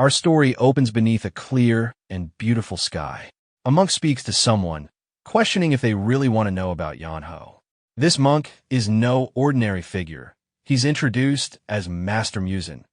Our story opens beneath a clear and beautiful sky. A monk speaks to someone, questioning if they really want to know about Yeonho. This monk is no ordinary figure. He's introduced as Master Musin,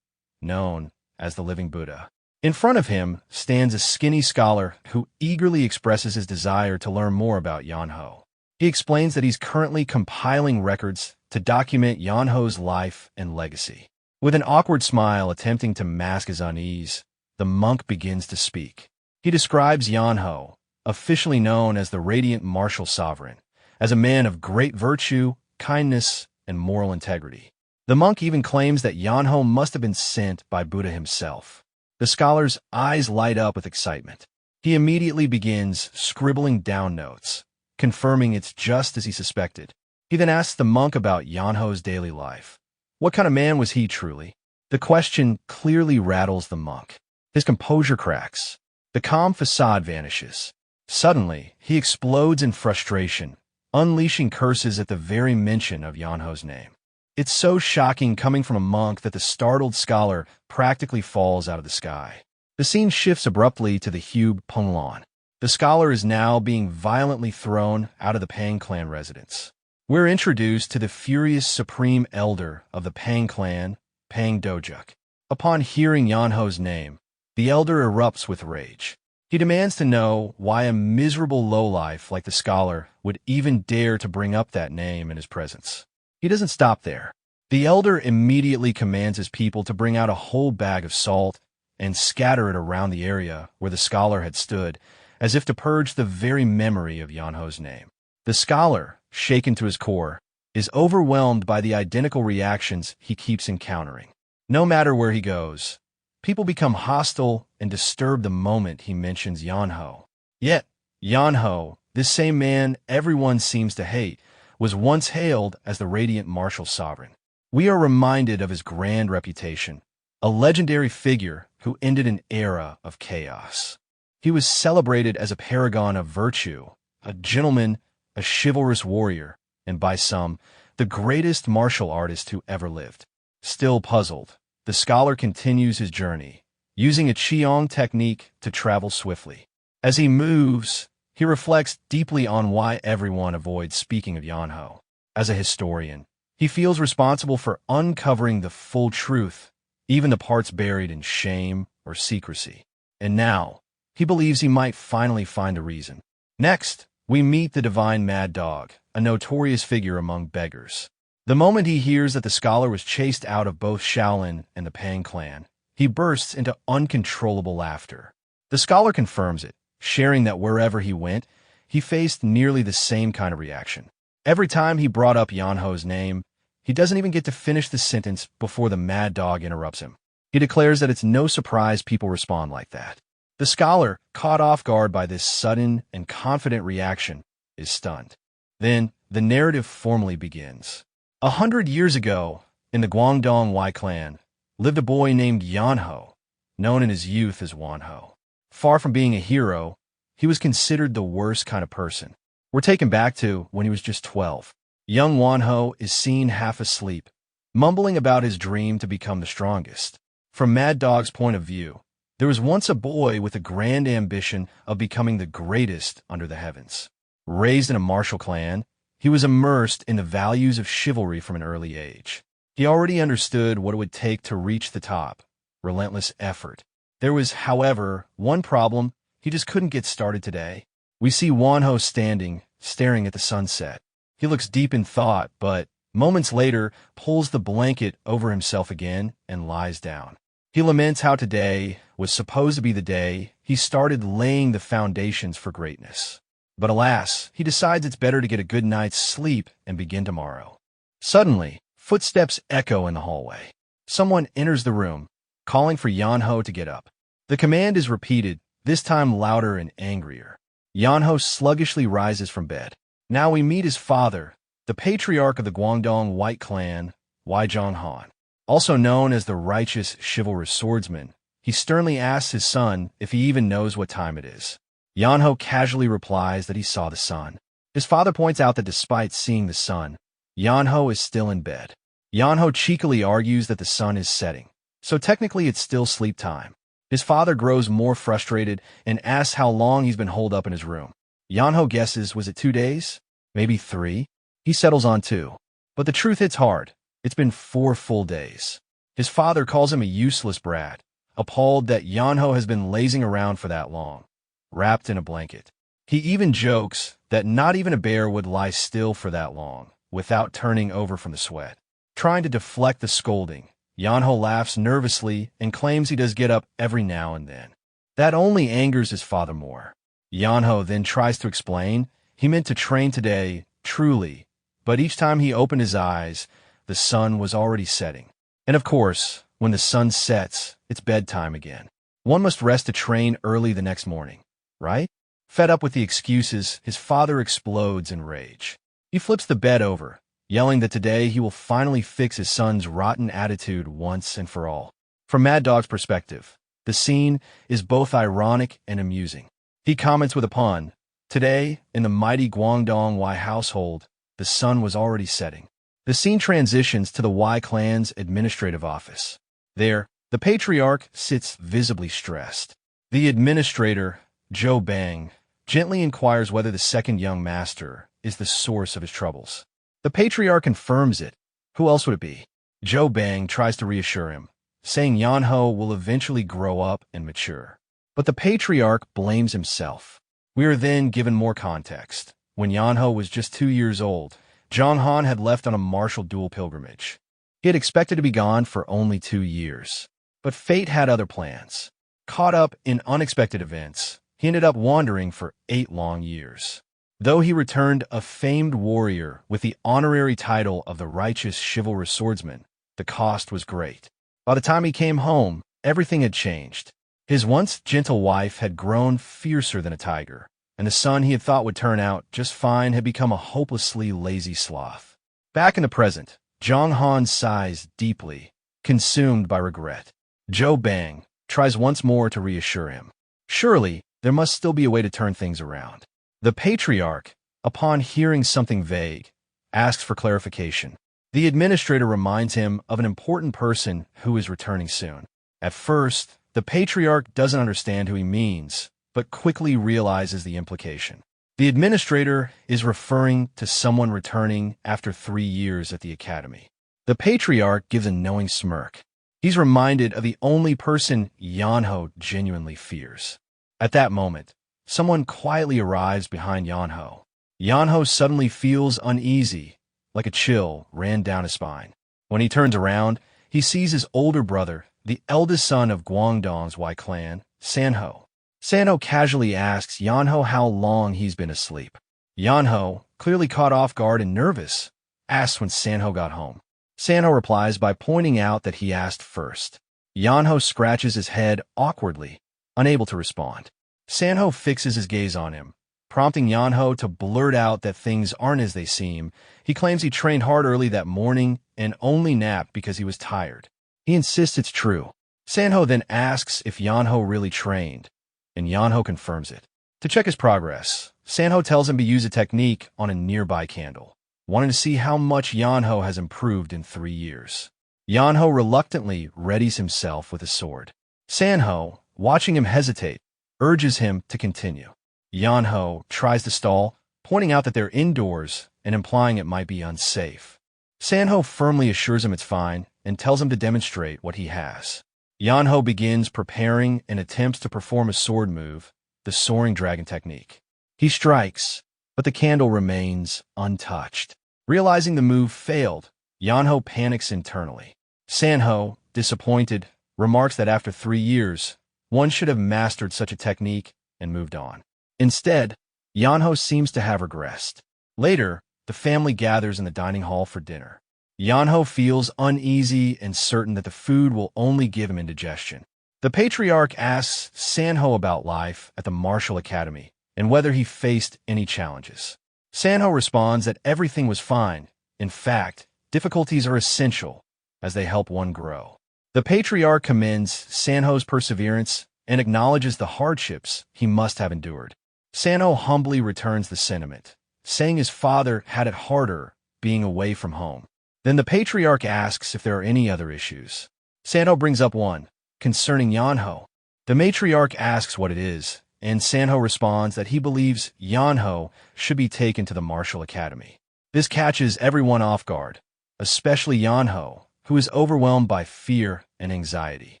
known as the Living Buddha. In front of him stands a skinny scholar who eagerly expresses his desire to learn more about Yeonho. He explains that he's currently compiling records to document Yeonho's life and legacy. With an awkward smile attempting to mask his unease, the monk begins to speak. He describes Yeonho, officially known as the Radiant Martial Sovereign, as a man of great virtue, kindness, and moral integrity. The monk even claims that Yeonho must have been sent by Buddha himself. The scholar's eyes light up with excitement. He immediately begins scribbling down notes, confirming it's just as he suspected. He then asks the monk about Yeonho's daily life. What kind of man was he truly? The question clearly rattles the monk. His composure cracks. The calm facade vanishes. Suddenly, he explodes in frustration, unleashing curses at the very mention of Yeonho's name. It's so shocking coming from a monk that the startled scholar practically falls out of the sky. The scene shifts abruptly to the Hube Penglan. The scholar is now being violently thrown out of the Pang clan residence. We're introduced to the furious supreme elder of the Pang clan, Pang Dojuk. Upon hearing Yeonho's name, the elder erupts with rage. He demands to know why a miserable lowlife like the scholar would even dare to bring up that name in his presence. He doesn't stop there. The elder immediately commands his people to bring out a whole bag of salt and scatter it around the area where the scholar had stood, as if to purge the very memory of Yeonho's name. The scholar, shaken to his core, is overwhelmed by the identical reactions he keeps encountering. No matter where he goes, people become hostile and disturbed the moment he mentions Yeonho. Yet, Yeonho, this same man everyone seems to hate, was once hailed as the Radiant Martial Sovereign. We are reminded of his grand reputation, a legendary figure who ended an era of chaos. He was celebrated as a paragon of virtue, a gentleman, a chivalrous warrior, and by some, the greatest martial artist who ever lived. Still puzzled, the scholar continues his journey, using a Qigong technique to travel swiftly. As he moves, he reflects deeply on why everyone avoids speaking of Yeonho. As a historian, he feels responsible for uncovering the full truth, even the parts buried in shame or secrecy. And now, he believes he might finally find a reason. Next, we meet the divine Mad Dog, a notorious figure among beggars. The moment he hears that the scholar was chased out of both Shaolin and the Pang clan, he bursts into uncontrollable laughter. The scholar confirms it, sharing that wherever he went, he faced nearly the same kind of reaction. Every time he brought up Yeonho's name, he doesn't even get to finish the sentence before the Mad Dog interrupts him. He declares that it's no surprise people respond like that. The scholar, caught off guard by this sudden and confident reaction, is stunned. Then, the narrative formally begins. 100 years ago, in the Guangdong Wai clan, lived a boy named Yeonho, known in his youth as Wonho. Far from being a hero, he was considered the worst kind of person. We're taken back to when he was just 12. Young Wonho is seen half asleep, mumbling about his dream to become the strongest. From Mad Dog's point of view, there was once a boy with a grand ambition of becoming the greatest under the heavens. Raised in a martial clan, he was immersed in the values of chivalry from an early age. He already understood what it would take to reach the top, relentless effort. There was, however, one problem: he just couldn't get started today. We see Wonho standing, staring at the sunset. He looks deep in thought, but moments later pulls the blanket over himself again and lies down. He laments how today was supposed to be the day he started laying the foundations for greatness. But alas, he decides it's better to get a good night's sleep and begin tomorrow. Suddenly, footsteps echo in the hallway. Someone enters the room, calling for Yeonho to get up. The command is repeated, this time louder and angrier. Yeonho sluggishly rises from bed. Now we meet his father, the patriarch of the Guangdong White clan, Wi Yeonho. Also known as the righteous chivalrous swordsman, he sternly asks his son if he even knows what time it is. Yeonho casually replies that he saw the sun. His father points out that despite seeing the sun, Yeonho is still in bed. Yeonho cheekily argues that the sun is setting, so technically it's still sleep time. His father grows more frustrated and asks how long he's been holed up in his room. Yeonho guesses, was it 2 days? Maybe 3? He settles on 2. But the truth hits hard. It's been 4 full days. His father calls him a useless brat, appalled that Yeonho has been lazing around for that long, wrapped in a blanket. He even jokes that not even a bear would lie still for that long, without turning over from the sweat. Trying to deflect the scolding, Yeonho laughs nervously and claims he does get up every now and then. That only angers his father more. Yeonho then tries to explain he meant to train today, truly, but each time he opened his eyes, the sun was already setting. And of course, when the sun sets, it's bedtime again. One must rest to train early the next morning, right? Fed up with the excuses, his father explodes in rage. He flips the bed over, yelling that today he will finally fix his son's rotten attitude once and for all. From Mad Dog's perspective, the scene is both ironic and amusing. He comments with a pun, "Today, in the mighty Guangdong Wi household, the sun was already setting." The scene transitions to the Wi clan's administrative office. There, the patriarch sits visibly stressed. The administrator, Zhou Bang, gently inquires whether the second young master is the source of his troubles. The patriarch confirms it. Who else would it be? Zhou Bang tries to reassure him, saying Yeonho will eventually grow up and mature. But the patriarch blames himself. We are then given more context. When Yeonho was just 2 years old, Zhang Han had left on a martial dual pilgrimage. He had expected to be gone for only 2 years. But fate had other plans. Caught up in unexpected events, he ended up wandering for 8 long years. Though he returned a famed warrior with the honorary title of the righteous chivalrous swordsman, the cost was great. By the time he came home, everything had changed. His once gentle wife had grown fiercer than a tiger, and the son he had thought would turn out just fine had become a hopelessly lazy sloth. Back in the present, Zhang Han sighs deeply, consumed by regret. Zhou Bang tries once more to reassure him. Surely, there must still be a way to turn things around. The patriarch, upon hearing something vague, asks for clarification. The administrator reminds him of an important person who is returning soon. At first, the patriarch doesn't understand who he means, but quickly realizes the implication. The administrator is referring to someone returning after 3 years at the academy. The patriarch gives a knowing smirk. He's reminded of the only person Yeonho genuinely fears. At that moment, someone quietly arrives behind Yeonho. Yeonho suddenly feels uneasy, like a chill ran down his spine. When he turns around, he sees his older brother, the eldest son of Guangdong's Wi clan, Sanho. Sanho casually asks Yeonho how long he's been asleep. Yeonho, clearly caught off guard and nervous, asks when Sanho got home. Sanho replies by pointing out that he asked first. Yeonho scratches his head awkwardly, unable to respond. Sanho fixes his gaze on him, prompting Yeonho to blurt out that things aren't as they seem. He claims he trained hard early that morning and only napped because he was tired. He insists it's true. Sanho then asks if Yeonho really trained, and Yeonho confirms it. To check his progress, Sanho tells him to use a technique on a nearby candle, wanting to see how much Yeonho has improved in 3 years. Yeonho reluctantly readies himself with a sword. Sanho, watching him hesitate, urges him to continue. Yeonho tries to stall, pointing out that they're indoors and implying it might be unsafe. Sanho firmly assures him it's fine and tells him to demonstrate what he has. Yeonho begins preparing and attempts to perform a sword move, the soaring dragon technique. He strikes, but the candle remains untouched. Realizing the move failed, Yeonho panics internally. Sanho, disappointed, remarks that after 3 years, one should have mastered such a technique and moved on. Instead, Yeonho seems to have regressed. Later, the family gathers in the dining hall for dinner. Yeonho feels uneasy and certain that the food will only give him indigestion. The patriarch asks Sanho about life at the martial academy and whether he faced any challenges. Sanho responds that everything was fine. In fact, difficulties are essential as they help one grow. The patriarch commends Sanho's perseverance and acknowledges the hardships he must have endured. Sanho humbly returns the sentiment, saying his father had it harder being away from home. Then the patriarch asks if there are any other issues. Sanho brings up one, concerning Yeonho. The matriarch asks what it is, and Sanho responds that he believes Yeonho should be taken to the martial academy. This catches everyone off guard, especially Yeonho, who is overwhelmed by fear and anxiety.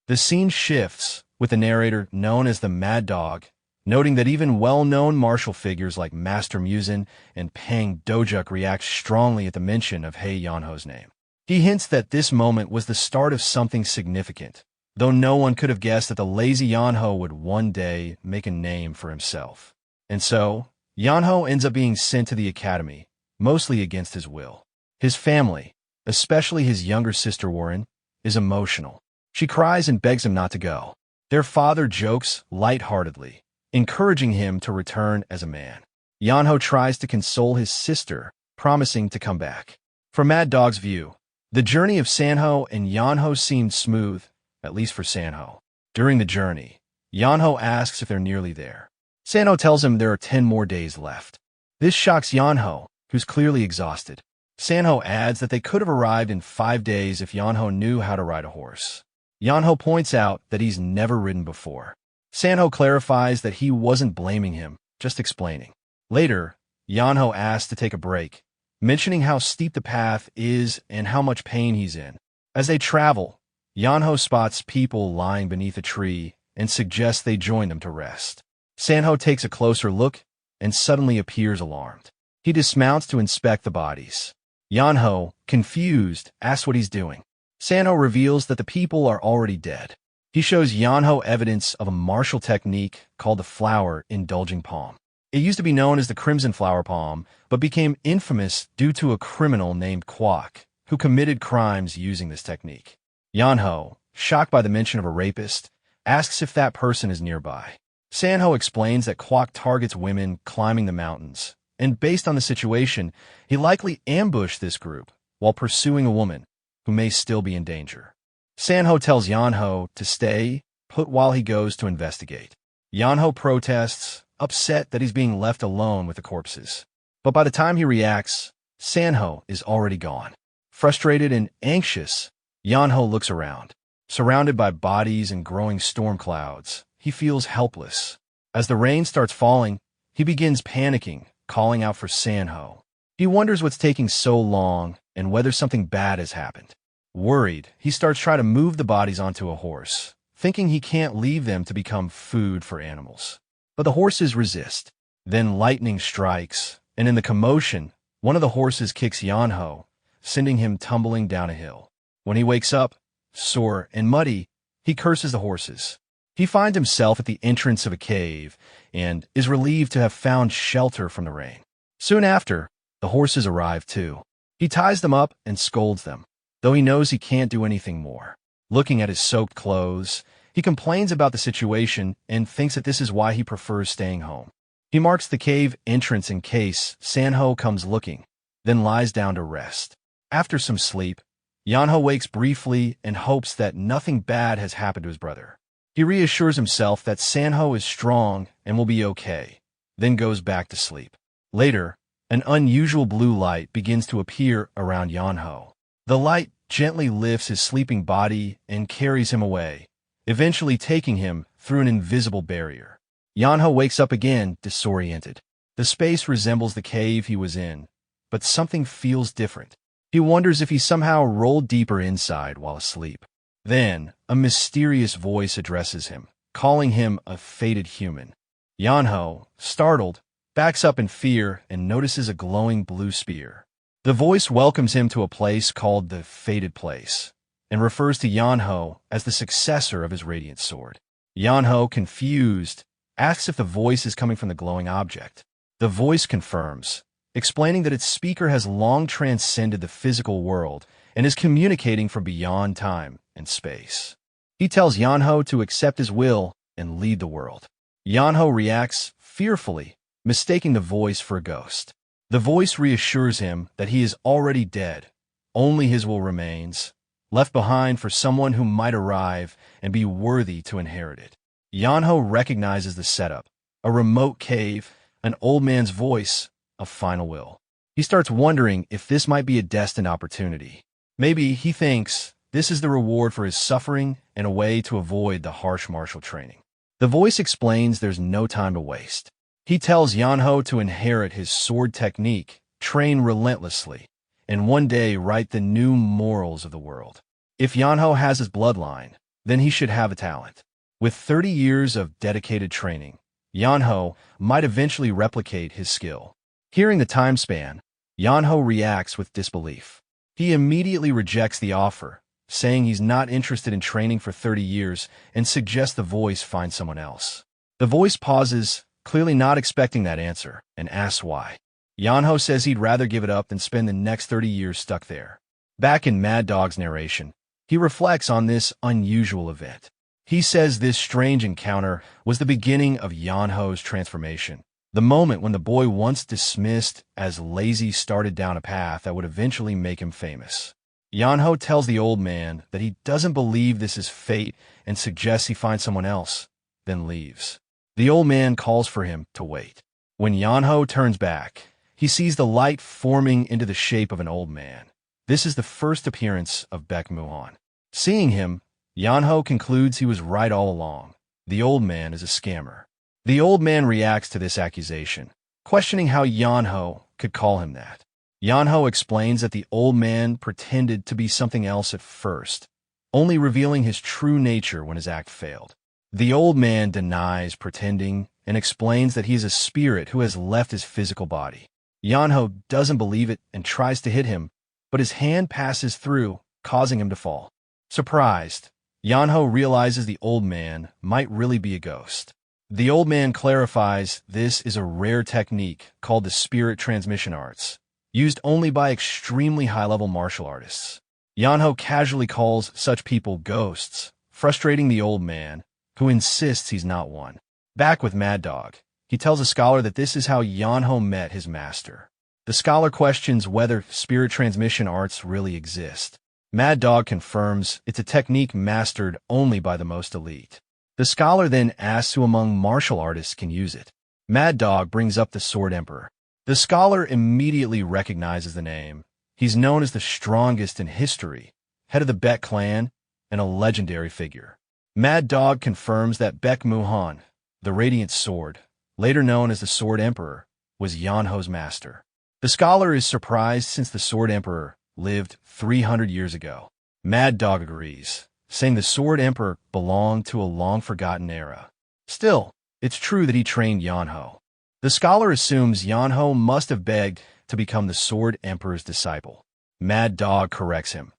The scene shifts, with the narrator known as the Mad Dog, noting that even well-known martial figures like Master Muzin and Pang Dojuk react strongly at the mention of Hye Yeonho's name. He hints that this moment was the start of something significant, though no one could have guessed that the lazy Yeonho would one day make a name for himself. And so, Yeonho ends up being sent to the academy, mostly against his will. His family, especially his younger sister Warren, is emotional. She cries and begs him not to go. Their father jokes lightheartedly, encouraging him to return as a man. Yeonho tries to console his sister, promising to come back. From Mad Dog's view, the journey of Sanho and Yeonho seemed smooth, at least for Sanho. During the journey, Yeonho asks if they're nearly there. Sanho tells him there are 10 more days left. This shocks Yeonho, who's clearly exhausted. Sanho adds that they could have arrived in 5 days if Yeonho knew how to ride a horse. Yeonho points out that he's never ridden before. Sanho clarifies that he wasn't blaming him, just explaining. Later, Yeonho asks to take a break, mentioning how steep the path is and how much pain he's in. As they travel, Yeonho spots people lying beneath a tree and suggests they join them to rest. Sanho takes a closer look and suddenly appears alarmed. He dismounts to inspect the bodies. Yeonho, confused, asks what he's doing. Sanho reveals that the people are already dead. He shows Yeonho evidence of a martial technique called the flower indulging palm. It used to be known as the crimson flower palm, but became infamous due to a criminal named Kwok, who committed crimes using this technique. Yeonho, shocked by the mention of a rapist, asks if that person is nearby. Sanho explains that Kwok targets women climbing the mountains, and based on the situation, he likely ambushed this group while pursuing a woman who may still be in danger. Sanho tells Yeonho to stay put while he goes to investigate. Yeonho protests, upset that he's being left alone with the corpses. But by the time he reacts, Sanho is already gone. Frustrated and anxious, Yeonho looks around. Surrounded by bodies and growing storm clouds, he feels helpless. As the rain starts falling, he begins panicking, calling out for Sanho. He wonders what's taking so long and whether something bad has happened. Worried, he starts trying to move the bodies onto a horse, thinking he can't leave them to become food for animals. But the horses resist. Then lightning strikes, and in the commotion, one of the horses kicks Yeonho, sending him tumbling down a hill. When he wakes up, sore and muddy, he curses the horses. He finds himself at the entrance of a cave and is relieved to have found shelter from the rain. Soon after, the horses arrive too. He ties them up and scolds them, though he knows he can't do anything more. Looking at his soaked clothes, he complains about the situation and thinks that this is why he prefers staying home. He marks the cave entrance in case Sanho comes looking, then lies down to rest. After some sleep, Yeonho wakes briefly and hopes that nothing bad has happened to his brother. He reassures himself that Sanho is strong and will be okay, then goes back to sleep. Later, an unusual blue light begins to appear around Yeonho. The light gently lifts his sleeping body and carries him away, eventually taking him through an invisible barrier. Yeonho wakes up again, disoriented. The space resembles the cave he was in, but something feels different. He wonders if he somehow rolled deeper inside while asleep. Then, a mysterious voice addresses him, calling him a fated human. Yeonho, startled, backs up in fear and notices a glowing blue spear. The voice welcomes him to a place called the Fated Place, and refers to Yeonho as the successor of his radiant sword. Yeonho, confused, asks if the voice is coming from the glowing object. The voice confirms, explaining that its speaker has long transcended the physical world and is communicating from beyond time and space. He tells Yeonho to accept his will and lead the world. Yeonho reacts fearfully, mistaking the voice for a ghost. The voice reassures him that he is already dead. Only his will remains, left behind for someone who might arrive and be worthy to inherit it. Yeonho recognizes the setup: a remote cave, an old man's voice, a final will. He starts wondering if this might be a destined opportunity. Maybe, he thinks, This is the reward for his suffering and a way to avoid the harsh martial training. The voice explains there's no time to waste. He tells Yeonho to inherit his sword technique, train relentlessly, and one day write the new morals of the world. If Yeonho has his bloodline, then he should have a talent. With 30 years of dedicated training, Yeonho might eventually replicate his skill. Hearing the time span, Yeonho reacts with disbelief. He immediately rejects the offer, saying he's not interested in training for 30 years and suggests the voice find someone else. The voice pauses, clearly not expecting that answer, and asks why. Yeonho says he'd rather give it up than spend the next 30 years stuck there. Back in Mad Dog's narration, he reflects on this unusual event. He says this strange encounter was the beginning of Yeonho's transformation. The moment when the boy once dismissed as lazy started down a path that would eventually make him famous. Yeonho tells the old man that he doesn't believe this is fate and suggests he find someone else, then leaves. The old man calls for him to wait. When Yeonho turns back, he sees the light forming into the shape of an old man. This is the first appearance of Baek Muhan. Seeing him, Yeonho concludes he was right all along. The old man is a scammer. The old man reacts to this accusation, questioning how Yeonho could call him that. Yeonho explains that the old man pretended to be something else at first, only revealing his true nature when his act failed. The old man denies pretending and explains that he is a spirit who has left his physical body. Yeonho doesn't believe it and tries to hit him, but his hand passes through, causing him to fall. Surprised, Yeonho realizes the old man might really be a ghost. The old man clarifies this is a rare technique called the spirit transmission arts, used only by extremely high-level martial artists. Yeonho casually calls such people ghosts, frustrating the old man, who insists he's not one. Back with Mad Dog, he tells a scholar that this is how Yeonho met his master. The scholar questions whether spirit transmission arts really exist. Mad Dog confirms it's a technique mastered only by the most elite. The scholar then asks who among martial artists can use it. Mad Dog brings up the Sword Emperor. The scholar immediately recognizes the name. He's known as the strongest in history, head of the Baek clan, and a legendary figure. Mad Dog confirms that Baek Muhan, the Radiant Sword, later known as the Sword Emperor, was Yeonho's master. The scholar is surprised since the Sword Emperor lived 300 years ago. Mad Dog agrees, saying the Sword Emperor belonged to a long-forgotten era. Still, it's true that he trained Yeonho. The scholar assumes Yeonho must have begged to become the Sword Emperor's disciple. Mad Dog corrects him.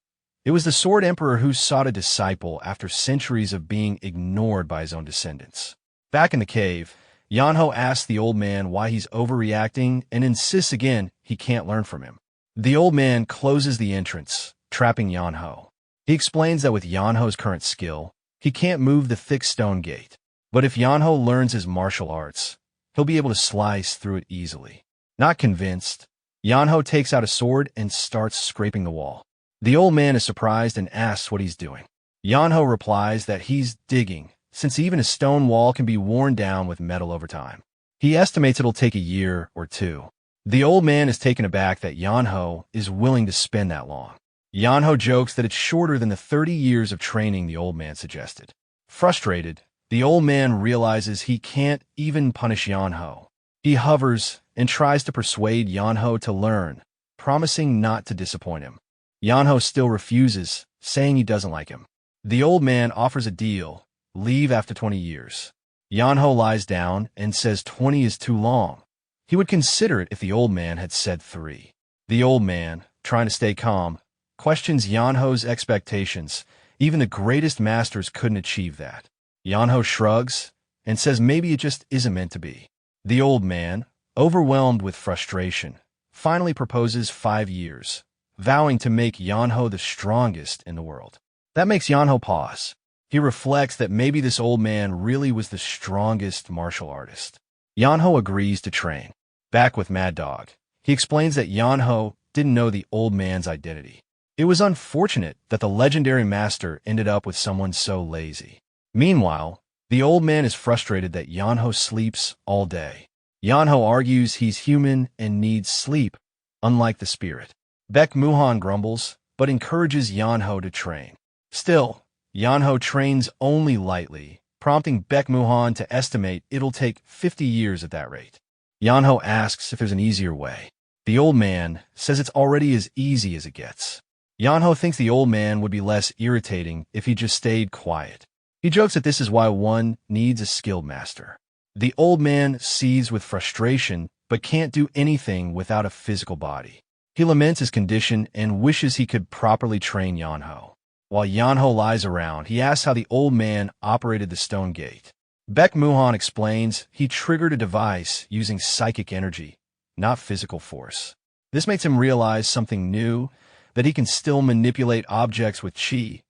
It was the Sword Emperor who sought a disciple after centuries of being ignored by his own descendants. Back in the cave, Yeonho asks the old man why he's overreacting and insists again he can't learn from him. The old man closes the entrance, trapping Yeonho. He explains that with Yeonho's current skill, he can't move the thick stone gate. But if Yeonho learns his martial arts, he'll be able to slice through it easily. Not convinced, Yeonho takes out a sword and starts scraping the wall. The old man is surprised and asks what he's doing. Yeonho replies that he's digging, since even a stone wall can be worn down with metal over time. He estimates it'll take a year or two. The old man is taken aback that Yeonho is willing to spend that long. Yeonho jokes that it's shorter than the 30 years of training the old man suggested. Frustrated, the old man realizes he can't even punish Yeonho. He hovers and tries to persuade Yeonho to learn, promising not to disappoint him. Yeonho still refuses, saying he doesn't like him. The old man offers a deal, leave after 20 years. Yeonho lies down and says 20 is too long. He would consider it if the old man had said 3. The old man, trying to stay calm, questions Yeonho's expectations. Even the greatest masters couldn't achieve that. Yeonho shrugs and says maybe it just isn't meant to be. The old man, overwhelmed with frustration, finally proposes 5 years, vowing to make Yeonho the strongest in the world. That makes Yeonho pause. He reflects that maybe this old man really was the strongest martial artist. Yeonho agrees to train. Back with Mad Dog, he explains that Yeonho didn't know the old man's identity. It was unfortunate that the legendary master ended up with someone so lazy. Meanwhile, the old man is frustrated that Yeonho sleeps all day. Yeonho argues he's human and needs sleep, unlike the spirit. Baek Muhan grumbles, but encourages Yeonho to train. Still, Yeonho trains only lightly, prompting Baek Muhan to estimate it'll take 50 years at that rate. Yeonho asks if there's an easier way. The old man says it's already as easy as it gets. Yeonho thinks the old man would be less irritating if he just stayed quiet. He jokes that this is why one needs a skilled master. The old man seethes with frustration, but can't do anything without a physical body. He laments his condition and wishes he could properly train Yeonho. While Yeonho lies around, he asks how the old man operated the stone gate. Baek Muhan explains he triggered a device using psychic energy, not physical force. This makes him realize something new, that he can still manipulate objects with chi.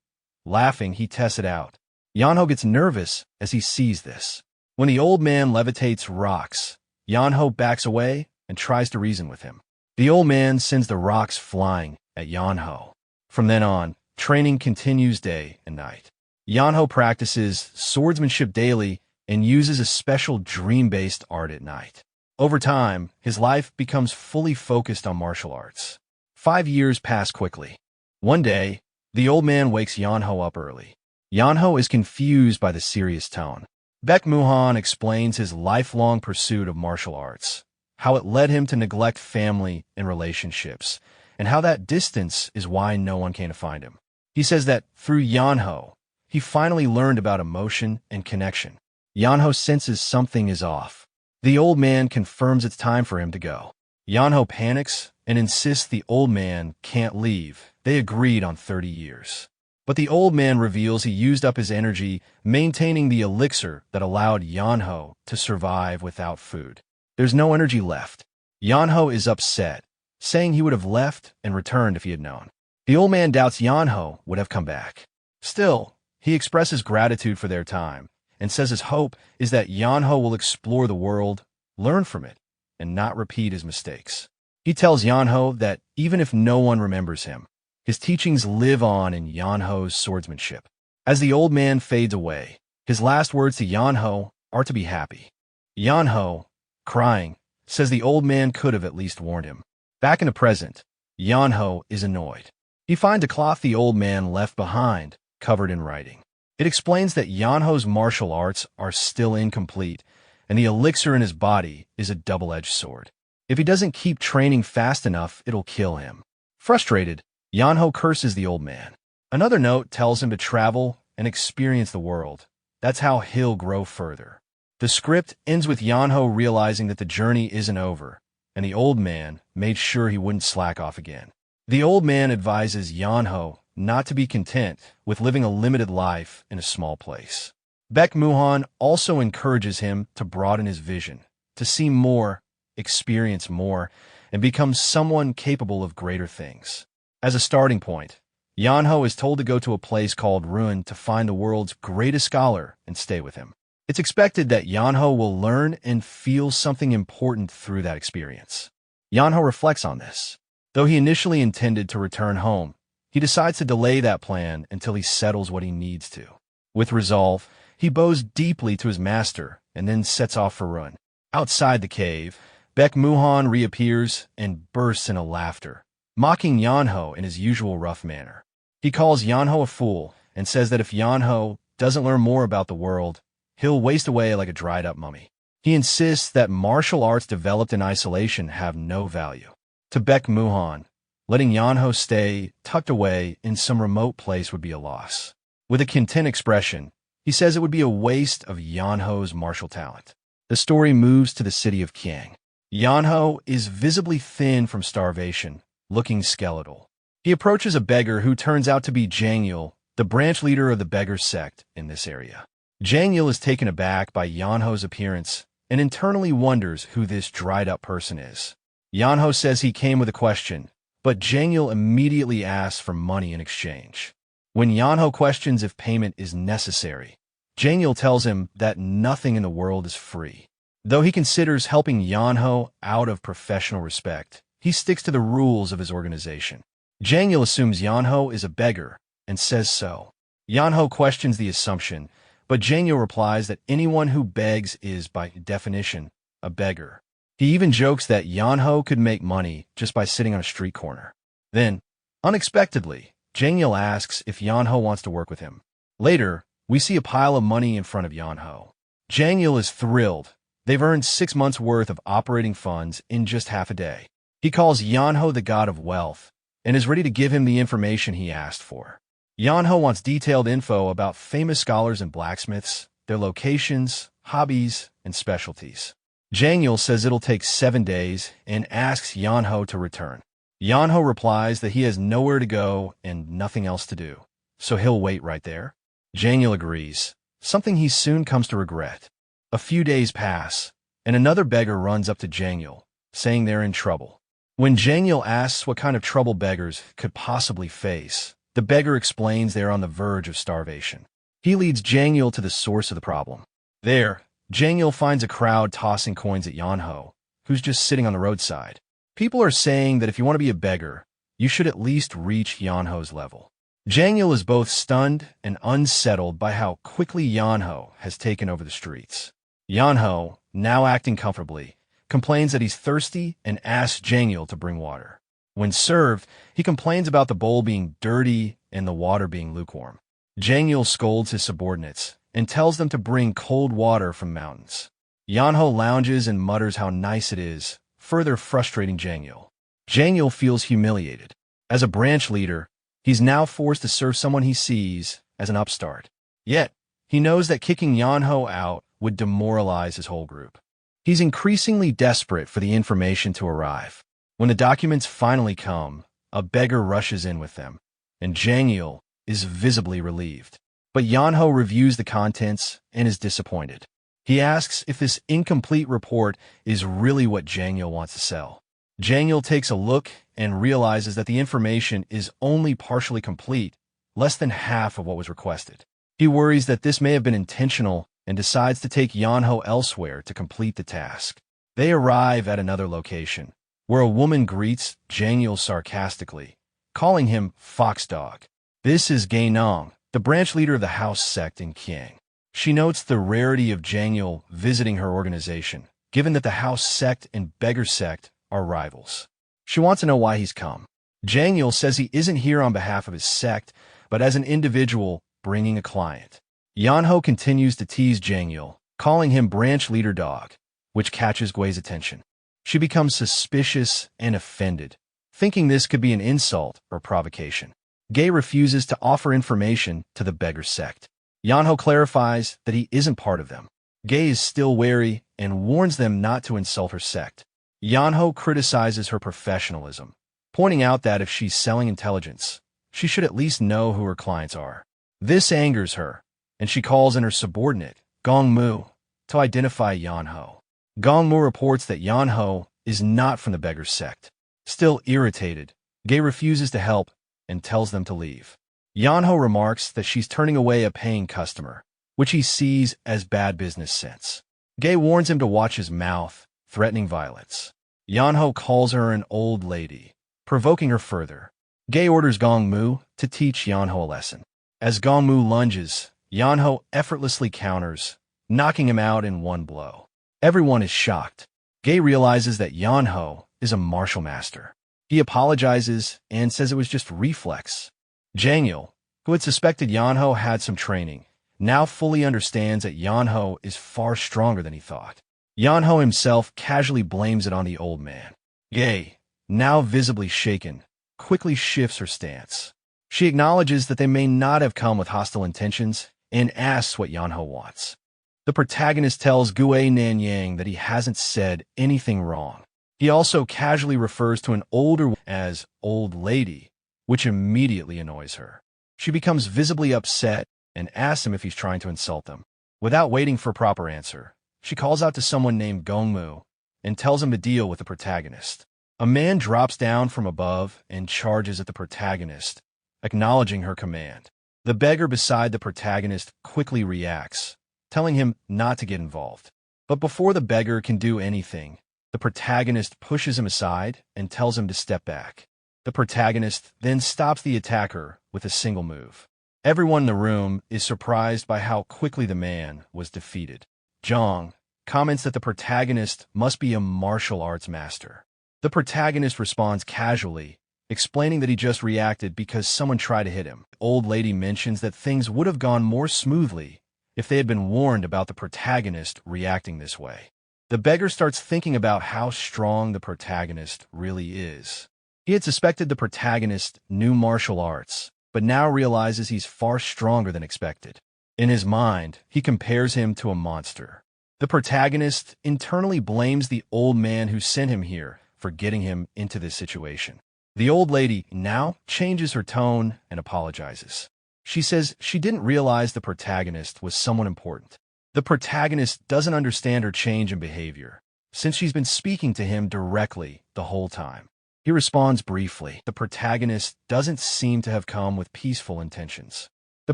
Laughing, he tests it out. Yeonho gets nervous as he sees this. When the old man levitates rocks, Yeonho backs away and tries to reason with him. The old man sends the rocks flying at Yeonho. From then on, training continues day and night. Yeonho practices swordsmanship daily and uses a special dream-based art at night. Over time, his life becomes fully focused on martial arts. 5 years pass quickly. One day, the old man wakes Yeonho up early. Yeonho is confused by the serious tone. Baek Muhan explains his lifelong pursuit of martial arts, how it led him to neglect family and relationships, and how that distance is why no one came to find him. He says that through Yeonho, he finally learned about emotion and connection. Yeonho senses something is off. The old man confirms it's time for him to go. Yeonho panics and insists the old man can't leave. They agreed on 30 years. But the old man reveals he used up his energy maintaining the elixir that allowed Yeonho to survive without food. There's no energy left. Yeonho is upset, saying he would have left and returned if he had known. The old man doubts Yeonho would have come back. Still, he expresses gratitude for their time and says his hope is that Yeonho will explore the world, learn from it, and not repeat his mistakes. He tells Yeonho that even if no one remembers him, his teachings live on in Yeonho's swordsmanship. As the old man fades away, his last words to Yeonho are to be happy. Yeonho, crying, says the old man could have at least warned him. Back in the present, Yeonho is annoyed. He finds a cloth the old man left behind, covered in writing. It explains that Yeonho's martial arts are still incomplete, and the elixir in his body is a double-edged sword. If he doesn't keep training fast enough, it'll kill him. Frustrated, Yeonho curses the old man. Another note tells him to travel and experience the world. That's how he'll grow further. The script ends with Yeonho realizing that the journey isn't over, and the old man made sure he wouldn't slack off again. The old man advises Yeonho not to be content with living a limited life in a small place. Baek Muhan also encourages him to broaden his vision, to see more, experience more, and become someone capable of greater things. As a starting point, Yeonho is told to go to a place called Ruin to find the world's greatest scholar and stay with him. It's expected that Yeonho will learn and feel something important through that experience. Yeonho reflects on this. Though he initially intended to return home, he decides to delay that plan until he settles what he needs to. With resolve, he bows deeply to his master and then sets off for Ruin. Outside the cave, Baek Muhan reappears and bursts into laughter, mocking Yeonho in his usual rough manner. He calls Yeonho a fool and says that if Yeonho doesn't learn more about the world, he'll waste away like a dried-up mummy. He insists that martial arts developed in isolation have no value. To Baek Muhan, letting Yeonho stay tucked away in some remote place would be a loss. With a content expression, he says it would be a waste of Yeonho's martial talent. The story moves to the city of Kiang. Yeonho is visibly thin from starvation, looking skeletal. He approaches a beggar who turns out to be Jang-il, the branch leader of the beggar sect in this area. Jang-il is taken aback by Yeonho's appearance and internally wonders who this dried-up person is. Yeonho says he came with a question, but Jang-il immediately asks for money in exchange. When Yeonho questions if payment is necessary, Jang-il tells him that nothing in the world is free. Though he considers helping Yeonho out of professional respect, he sticks to the rules of his organization. Jang-il assumes Yeonho is a beggar and says so. Yeonho questions the assumption, but Jang-il replies that anyone who begs is, by definition, a beggar. He even jokes that Yeonho could make money just by sitting on a street corner. Then, unexpectedly, Yeonho asks if Yeonho wants to work with him. Later, we see a pile of money in front of Yeonho. Yeonho is thrilled. They've earned 6 months' worth of operating funds in just half a day. He calls Yeonho the god of wealth and is ready to give him the information he asked for. Yeonho wants detailed info about famous scholars and blacksmiths, their locations, hobbies, and specialties. Yeonho says it'll take 7 days and asks Yeonho to return. Yeonho replies that he has nowhere to go and nothing else to do, so he'll wait right there. Yeonho agrees, something he soon comes to regret. A few days pass, and another beggar runs up to Yeonho, saying they're in trouble. When Yeonho asks what kind of trouble beggars could possibly face, the beggar explains they are on the verge of starvation. He leads Yeonho to the source of the problem. There, Yeonho finds a crowd tossing coins at Yeonho, who's just sitting on the roadside. People are saying that if you want to be a beggar, you should at least reach Yeonho's level. Yeonho is both stunned and unsettled by how quickly Yeonho has taken over the streets. Yeonho, now acting comfortably, complains that he's thirsty and asks Yeonho to bring water. When served, he complains about the bowl being dirty and the water being lukewarm. Yeonho scolds his subordinates and tells them to bring cold water from mountains. Yeonho lounges and mutters how nice it is, further frustrating Yeonho. Yeonho feels humiliated. As a branch leader, he's now forced to serve someone he sees as an upstart. Yet, he knows that kicking Yeonho out would demoralize his whole group. He's increasingly desperate for the information to arrive. When the documents finally come, a beggar rushes in with them, and Yeonho is visibly relieved. But Yeonho reviews the contents and is disappointed. He asks if this incomplete report is really what Yeonho wants to sell. Yeonho takes a look and realizes that the information is only partially complete, less than half of what was requested. He worries that this may have been intentional and decides to take Yeonho elsewhere to complete the task. They arrive at another location, where a woman greets Yeonho sarcastically, calling him Foxdog. This is Gaenong, the branch leader of the House Sect in Kiang. She notes the rarity of Yeonho visiting her organization, given that the House Sect and Beggar Sect are rivals. She wants to know why he's come. Yeonho says he isn't here on behalf of his sect, but as an individual bringing a client. Yeonho continues to tease Yeonho, calling him Branch Leader Dog, which catches Gui's attention. She becomes suspicious and offended, thinking this could be an insult or provocation. Gai refuses to offer information to the Beggar Sect. Yeonho clarifies that he isn't part of them. Gai is still wary and warns them not to insult her sect. Yeonho criticizes her professionalism, pointing out that if she's selling intelligence, she should at least know who her clients are. This angers her, and she calls in her subordinate, Gongmu, to identify Yeonho. Gongmu reports that Yeonho is not from the Beggar Sect. Still irritated, Gai refuses to help and tells them to leave. Yeonho remarks that she's turning away a paying customer, which he sees as bad business sense. Gai warns him to watch his mouth, threatening violence. Yeonho calls her an old lady, provoking her further. Gai orders Gongmu to teach Yeonho a lesson. As Gongmu lunges, Yeonho effortlessly counters, knocking him out in one blow. Everyone is shocked. Gai realizes that Yeonho is a martial master. He apologizes and says it was just reflex. Yeonho, who had suspected Yeonho had some training, now fully understands that Yeonho is far stronger than he thought. Yeonho himself casually blames it on the old man. Gai, now visibly shaken, quickly shifts her stance. She acknowledges that they may not have come with hostile intentions and asks what Yeonho wants. The protagonist tells Gue Nanyang that he hasn't said anything wrong. He also casually refers to an older as old lady, which immediately annoys her. She becomes visibly upset and asks him if he's trying to insult them. Without waiting for a proper answer, she calls out to someone named Gongmu and tells him to deal with the protagonist. A man drops down from above and charges at the protagonist, acknowledging her command. The beggar beside the protagonist quickly reacts, telling him not to get involved. But before the beggar can do anything, the protagonist pushes him aside and tells him to step back. The protagonist then stops the attacker with a single move. Everyone in the room is surprised by how quickly the man was defeated. Zhang comments that the protagonist must be a martial arts master. The protagonist responds casually explaining that he just reacted because someone tried to hit him. The old lady mentions that things would have gone more smoothly if they had been warned about the protagonist reacting this way. The beggar starts thinking about how strong the protagonist really is. He had suspected the protagonist knew martial arts, but now realizes he's far stronger than expected. In his mind, he compares him to a monster. The protagonist internally blames the old man who sent him here for getting him into this situation. The old lady now changes her tone and apologizes. She says she didn't realize the protagonist was someone important. The protagonist doesn't understand her change in behavior, since she's been speaking to him directly the whole time. He responds briefly. The protagonist doesn't seem to have come with peaceful intentions. The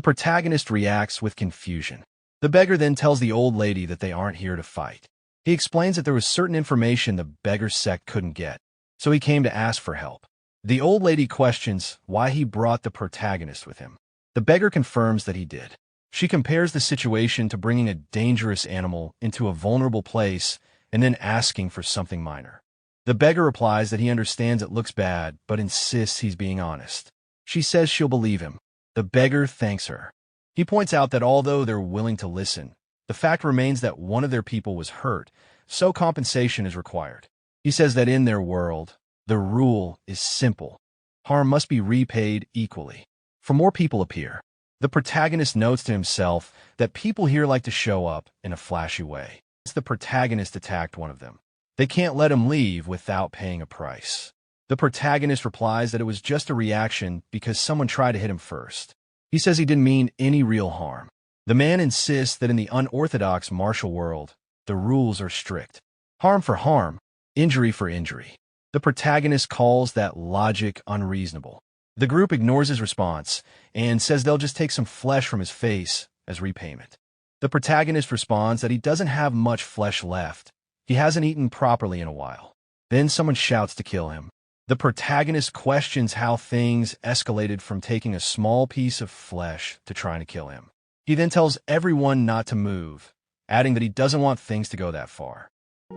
protagonist reacts with confusion. The beggar then tells the old lady that they aren't here to fight. He explains that there was certain information the beggar's sect couldn't get, so he came to ask for help. The old lady questions why he brought the protagonist with him. The beggar confirms that he did. She compares the situation to bringing a dangerous animal into a vulnerable place and then asking for something minor. The beggar replies that he understands it looks bad, but insists he's being honest. She says she'll believe him. The beggar thanks her. He points out that although they're willing to listen, the fact remains that one of their people was hurt, so compensation is required. He says that in their world, the rule is simple. Harm must be repaid equally. For more people appear. The protagonist notes to himself that people here like to show up in a flashy way. The protagonist attacked one of them. They can't let him leave without paying a price. The protagonist replies that it was just a reaction because someone tried to hit him first. He says he didn't mean any real harm. The man insists that in the unorthodox martial world, the rules are strict. Harm for harm, injury for injury. The protagonist calls that logic unreasonable. The group ignores his response and says they'll just take some flesh from his face as repayment. The protagonist responds that he doesn't have much flesh left. He hasn't eaten properly in a while. Then someone shouts to kill him. The protagonist questions how things escalated from taking a small piece of flesh to trying to kill him. He then tells everyone not to move, adding that he doesn't want things to go that far.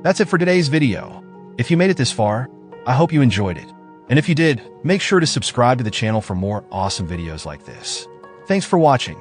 That's it for today's video. If you made it this far, I hope you enjoyed it. And if you did, make sure to subscribe to the channel for more awesome videos like this. Thanks for watching.